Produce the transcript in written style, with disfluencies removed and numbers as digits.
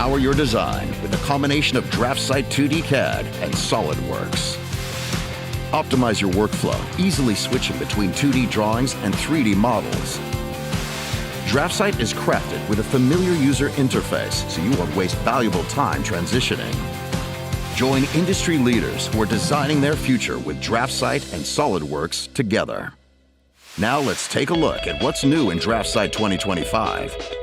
Empower your design with a combination of DraftSight 2D CAD and SOLIDWORKS. Optimize your workflow, easily switching between 2D drawings and 3D models. DraftSight is crafted with a familiar user interface, so you won't waste valuable time transitioning. Join industry leaders who are designing their future with DraftSight and SolidWorks together. Now let's take a look at what's new in DraftSight 2025.